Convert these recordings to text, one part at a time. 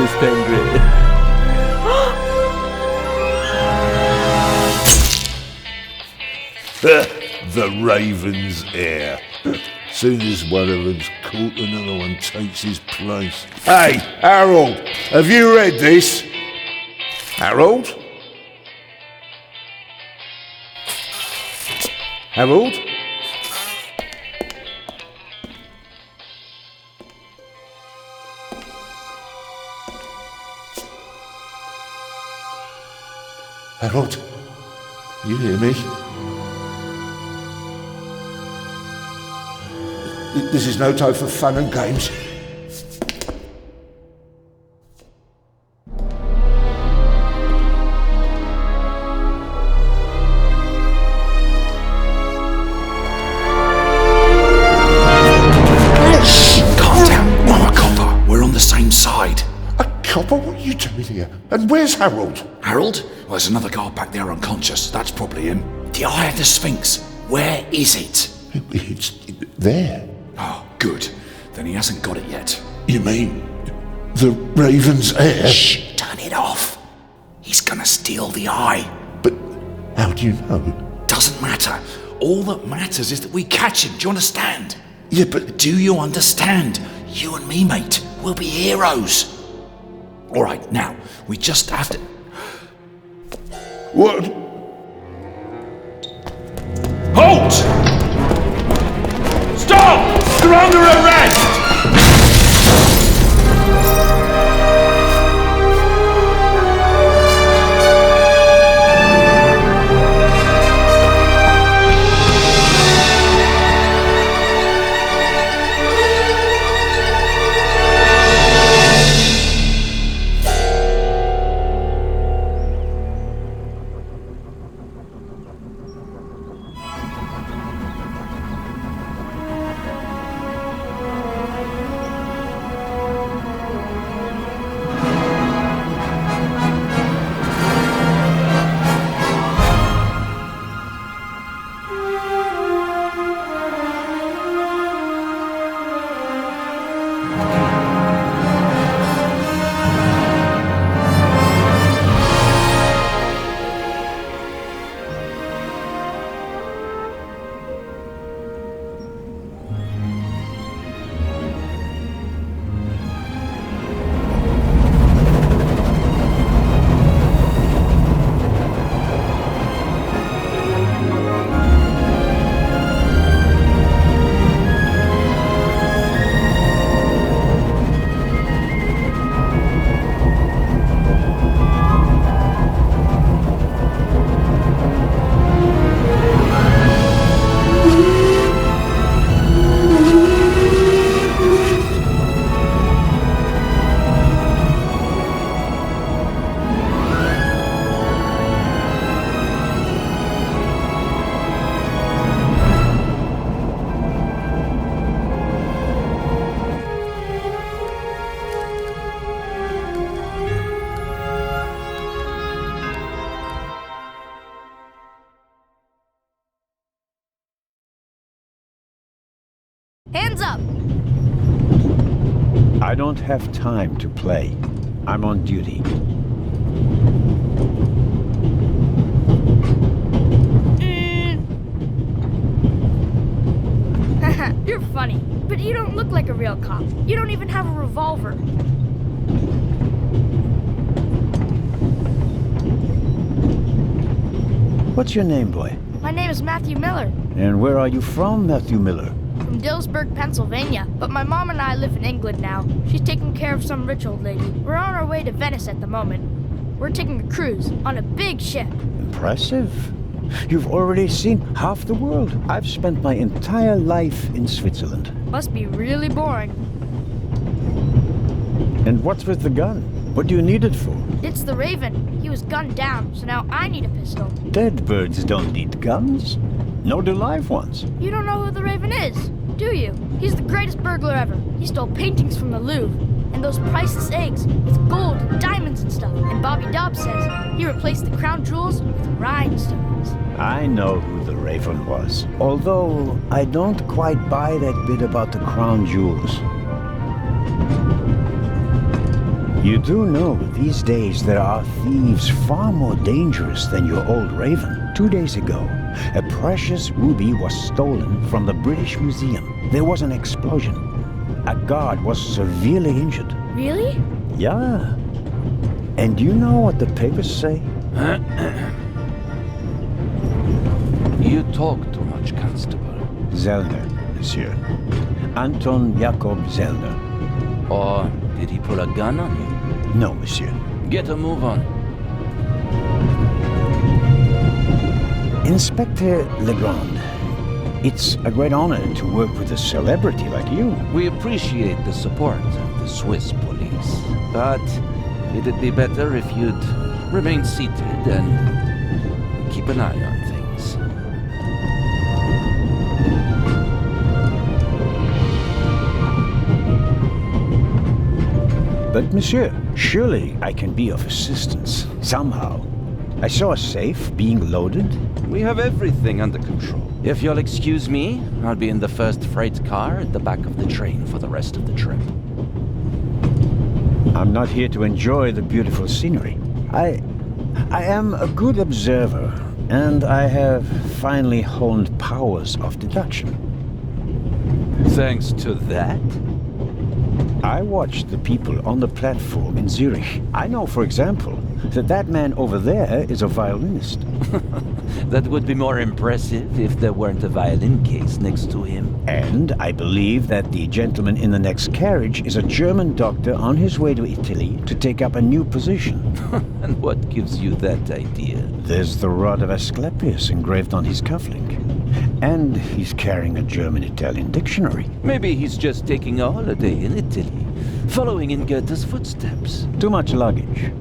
most angry. The Raven's heir. Soon as one of them's caught, another one takes his place. Hey, Harold, have you read this? Harold? Harold? Harold? You hear me? This is no time for fun and games. Copper, what are you doing here? And where's Harold? Harold? Well, there's another guard back there unconscious. That's probably him. The Eye of the Sphinx. Where is it? It's there. Oh, good. Then he hasn't got it yet. You mean the Raven's heir? Shh! Turn it off. He's gonna steal the eye. But how do you know? Doesn't matter. All that matters is that we catch him. Do you understand? Yeah, but... Do you understand? You and me, mate. We'll be heroes. All right, now, we just have to... What? Halt! Stop! You're under arrest! Hands up! I don't have time to play. I'm on duty. You're funny, but you don't look like a real cop. You don't even have a revolver. What's your name, boy? My name is Matthew Miller. And where are you from, Matthew Miller? From Dillsburg, Pennsylvania. But my mom and I live in England now. She's taking care of some rich old lady. We're on our way to Venice at the moment. We're taking a cruise on a big ship. Impressive. You've already seen half the world. I've spent my entire life in Switzerland. Must be really boring. And what's with the gun? What do you need it for? It's the Raven. He was gunned down, so now I need a pistol. Dead birds don't need guns. Nor do live ones. You don't know who the Raven is, do you? He's the greatest burglar ever. He stole paintings from the Louvre. And those priceless eggs with gold and diamonds and stuff. And Bobby Dobbs says he replaced the crown jewels with rhinestones. I know who the Raven was. Although I don't quite buy that bit about the crown jewels. You do know these days there are thieves far more dangerous than your old Raven. 2 days ago, a precious ruby was stolen from the British Museum. There was an explosion. A guard was severely injured. Really? Yeah. And you know what the papers say? You talk too much, Constable. Zellner, monsieur. Anton Jakob Zellner. Or did he pull a gun on you? No, monsieur. Get a move on. Inspector Legrand, it's a great honor to work with a celebrity like you. We appreciate the support of the Swiss police, but it'd be better if you'd remain seated and keep an eye on things. But monsieur, surely I can be of assistance, somehow. I saw a safe being loaded. We have everything under control. If you'll excuse me, I'll be in the first freight car at the back of the train for the rest of the trip. I'm not here to enjoy the beautiful scenery. I am a good observer, and I have finally honed powers of deduction. Thanks to that? I watched the people on the platform in Zurich. I know, for example, that man over there is a violinist. That would be more impressive if there weren't a violin case next to him. And I believe that the gentleman in the next carriage is a German doctor on his way to Italy to take up a new position. And what gives you that idea? There's the rod of Asclepius engraved on his cufflink. And he's carrying a German-Italian dictionary. Maybe he's just taking a holiday in Italy, following in Goethe's footsteps. Too much luggage.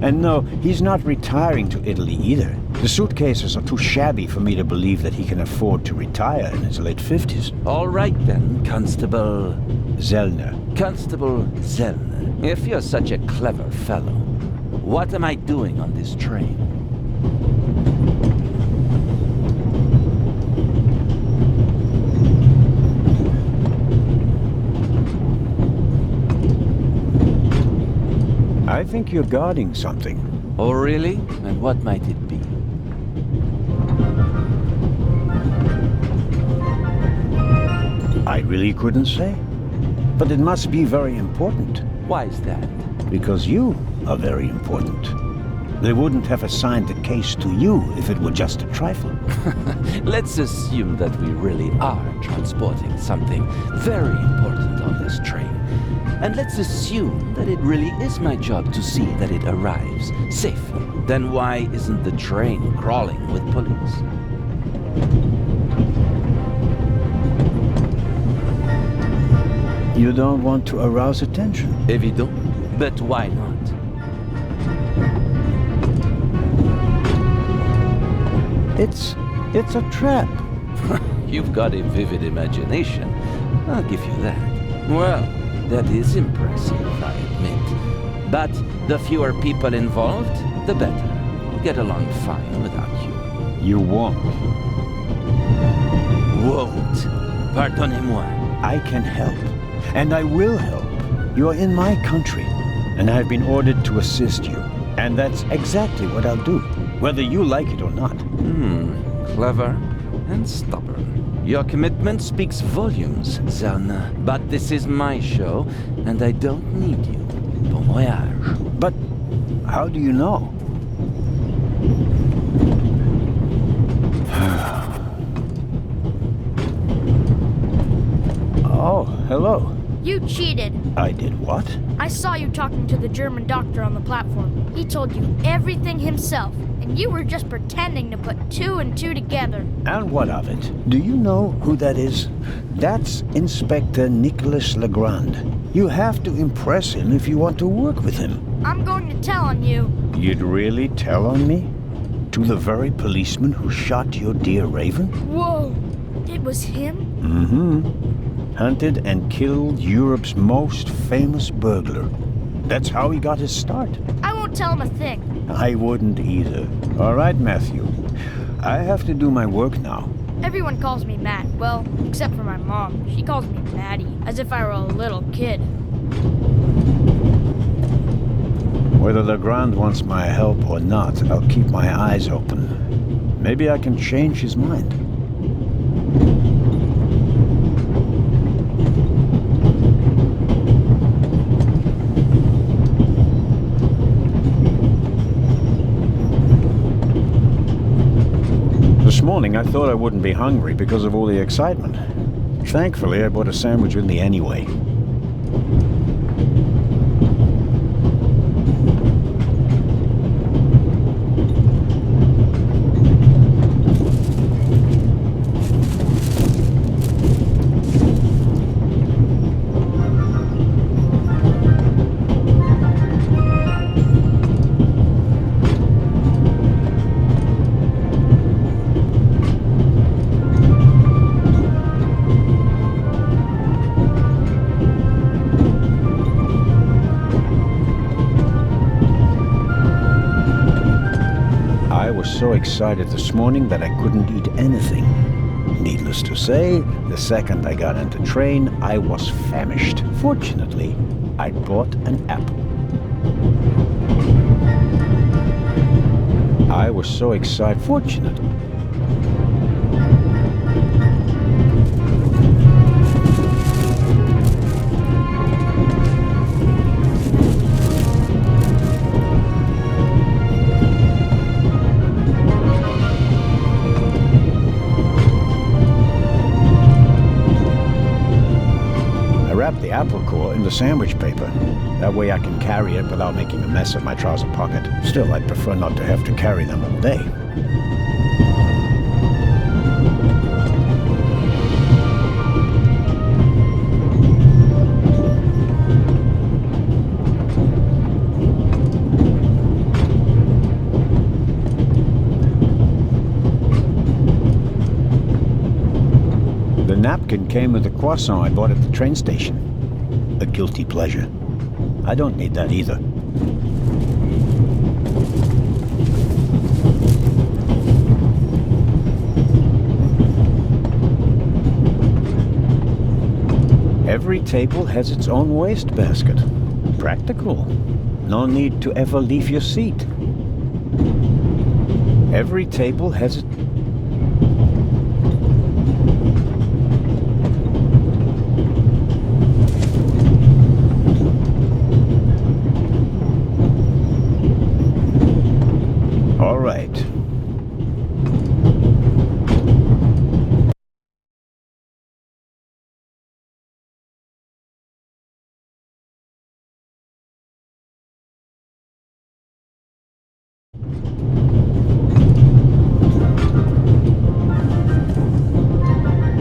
And no, he's not retiring to Italy either. The suitcases are too shabby for me to believe that he can afford to retire in his late 50s. All right then, Constable Zellner. Constable Zellner. If you're such a clever fellow, what am I doing on this train? I think you're guarding something. Oh, really? And what might it be? I really couldn't say. But it must be very important. Why is that? Because you are very important. They wouldn't have assigned the case to you if it were just a trifle. Let's assume that we really are transporting something very important on this train. And let's assume that it really is my job to see that it arrives safely. Then why isn't the train crawling with police? You don't want to arouse attention. Évident. But why not? It's a trap. You've got a vivid imagination. I'll give you that. Well, that is impressive, I admit. But the fewer people involved, the better. We'll get along fine without you. You won't. Won't. Pardonnez-moi. I can help. And I will help. You are in my country, and I've been ordered to assist you. And that's exactly what I'll do, whether you like it or not. Clever and stubborn. Your commitment speaks volumes, Zellner. But this is my show, and I don't need you. Bon voyage. But how do you know? Oh, hello. You cheated. I did what? I saw you talking to the German doctor on the platform. He told you everything himself, and you were just pretending to put two and two together. And what of it? Do you know who that is? That's Inspector Nicholas Legrand. You have to impress him if you want to work with him. I'm going to tell on you. You'd really tell on me? To the very policeman who shot your dear Raven? Whoa! It was him? Mm-hmm. Hunted and killed Europe's most famous burglar. That's how he got his start. I won't tell him a thing. I wouldn't either. All right, Matthew. I have to do my work now. Everyone calls me Matt. Well, except for my mom. She calls me Maddie, as if I were a little kid. Whether Legrand wants my help or not, I'll keep my eyes open. Maybe I can change his mind. This morning, I thought I wouldn't be hungry because of all the excitement. Thankfully, I bought a sandwich with me anyway. So excited this morning that I couldn't eat anything. Needless to say, the second I got into train, I was famished. Fortunately, I bought an apple. I was so excited. Fortunately. The apple core in the sandwich paper. That way I can carry it without making a mess of my trouser pocket. Still, I'd prefer not to have to carry them all day. The napkin came with the croissant I bought at the train station. A guilty pleasure. I don't need that either. Every table has its own wastebasket. Practical. No need to ever leave your seat. Every table has its... All right.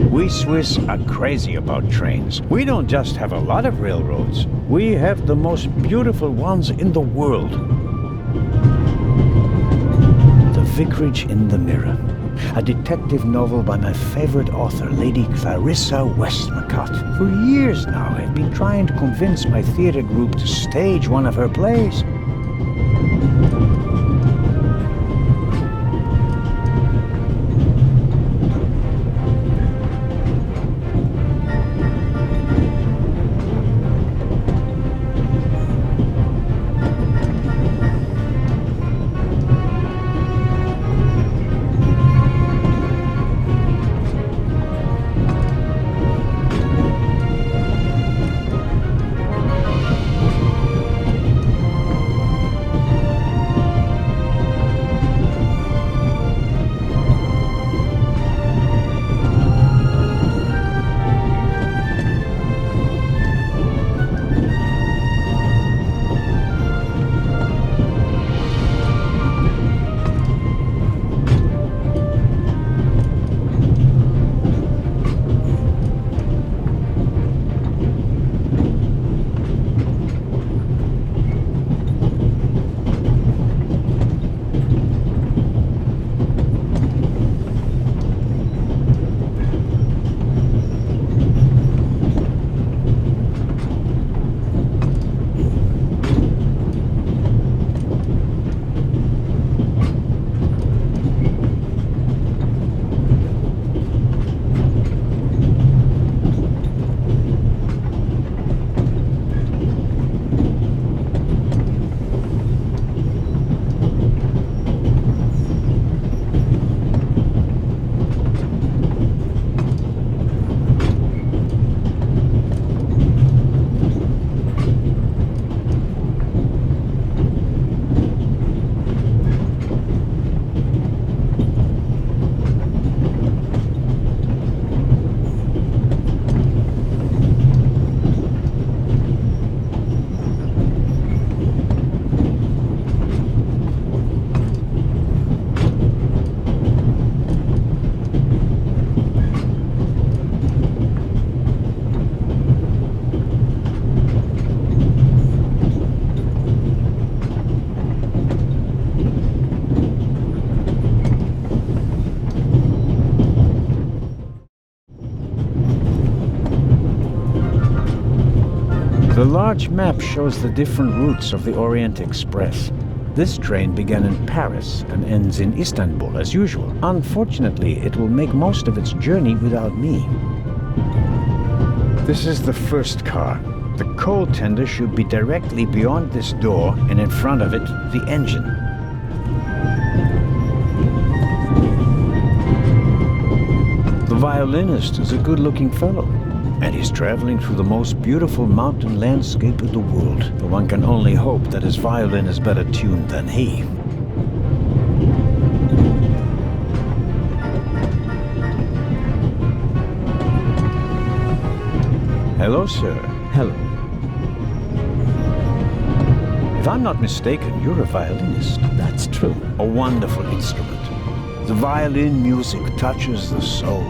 We Swiss are crazy about trains. We don't just have a lot of railroads. We have the most beautiful ones in the world. The Vicarage in the Mirror, a detective novel by my favorite author, Lady Clarissa Westmacott. For years now, I've been trying to convince my theater group to stage one of her plays. The large map shows the different routes of the Orient Express. This train began in Paris and ends in Istanbul as usual. Unfortunately, it will make most of its journey without me. This is the first car. The coal tender should be directly beyond this door, and in front of it, the engine. The violinist is a good-looking fellow, and he's traveling through the most beautiful mountain landscape in the world. One can only hope that his violin is better tuned than he. Hello, sir. Hello. If I'm not mistaken, you're a violinist. That's true. A wonderful instrument. The violin music touches the soul.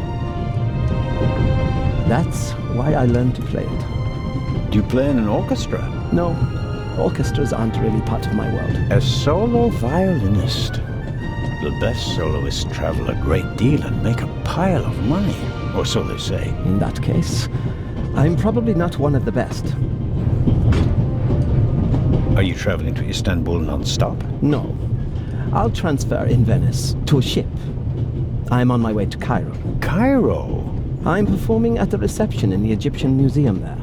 That's why I learned to play it. Do you play in an orchestra? No, orchestras aren't really part of my world. A solo violinist. The best soloists travel a great deal and make a pile of money, or so they say. In that case, I'm probably not one of the best. Are you traveling to Istanbul non-stop? No. I'll transfer in Venice to a ship. I'm on my way to Cairo. Cairo? I'm performing at the reception in the Egyptian Museum there.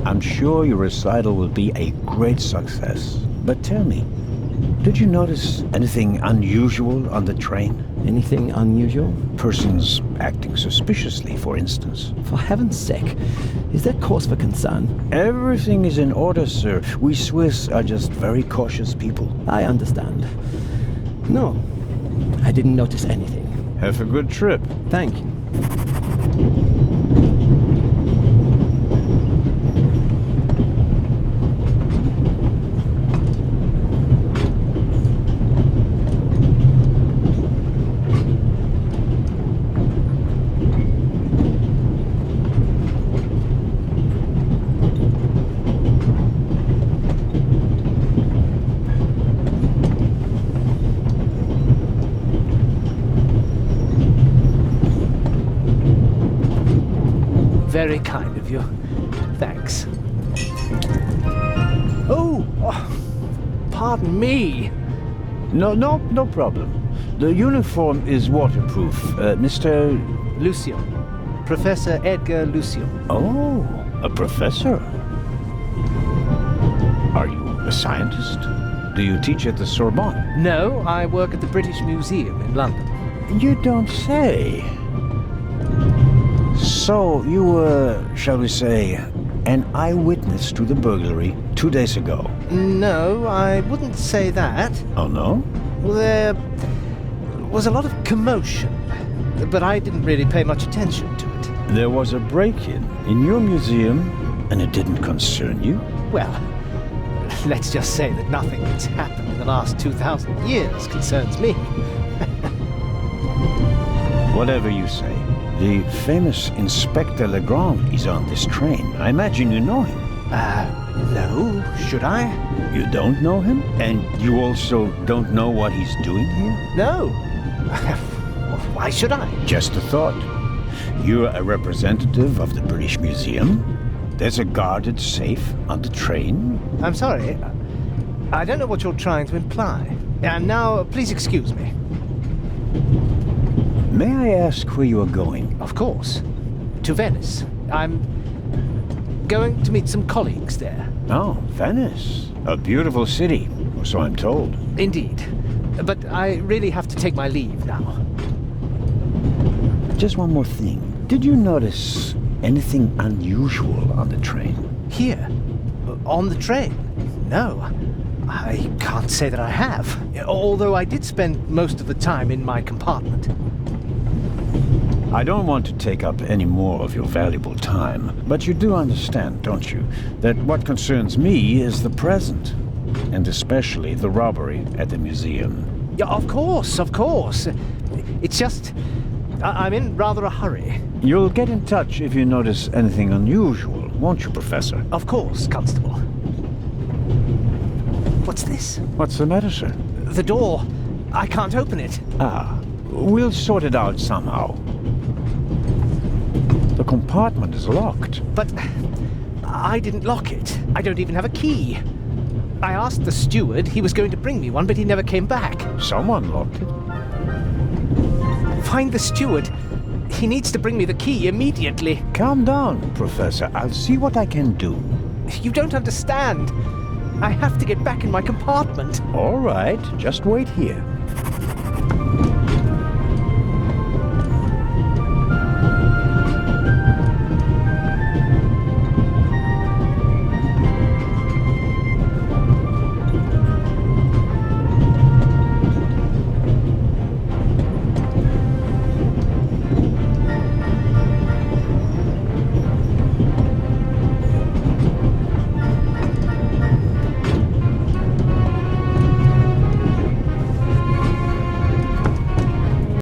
I'm sure your recital will be a great success. But tell me, did you notice anything unusual on the train? Anything unusual? Persons acting suspiciously, for instance. For heaven's sake, is there cause for concern? Everything is in order, sir. We Swiss are just very cautious people. I understand. No, I didn't notice anything. Have a good trip. Thank you. Very kind of you. Thanks. Oh, pardon me. No problem. The uniform is waterproof. Mr. Lucio. Professor Edgar Lucio. Oh, a professor. Are you a scientist? Do you teach at the Sorbonne? No, I work at the British Museum in London. You don't say. So, you were, shall we say, an eyewitness to the burglary 2 days ago? No, I wouldn't say that. Oh, no? There was a lot of commotion, but I didn't really pay much attention to it. There was a break-in in your museum, and it didn't concern you? Well, let's just say that nothing that's happened in the last 2,000 years concerns me. Whatever you say. The famous Inspector Legrand is on this train. I imagine you know him. No, should I? You don't know him? And you also don't know what he's doing here? No. Why should I? Just a thought. You're a representative of the British Museum. There's a guarded safe on the train. I'm sorry. I don't know what you're trying to imply. And now, please excuse me. May I ask where you are going? Of course. To Venice. I'm going to meet some colleagues there. Oh, Venice. A beautiful city, or so I'm told. Indeed. But I really have to take my leave now. Just one more thing. Did you notice anything unusual on the train? Here? On the train? No. I can't say that I have. Although I did spend most of the time in my compartment. I don't want to take up any more of your valuable time, but you do understand, don't you, that what concerns me is the present, and especially the robbery at the museum. Yeah, of course, of course. It's just, I'm in rather a hurry. You'll get in touch if you notice anything unusual, won't you, Professor? Of course, Constable. What's this? What's the matter, sir? The door. I can't open it. Ah, we'll sort it out somehow. The compartment is locked. But I didn't lock it. I don't even have a key. I asked the steward. He was going to bring me one, but he never came back. Someone locked it. Find the steward. He needs to bring me the key immediately. Calm down, Professor. I'll see what I can do. You don't understand. I have to get back in my compartment. All right, just wait here.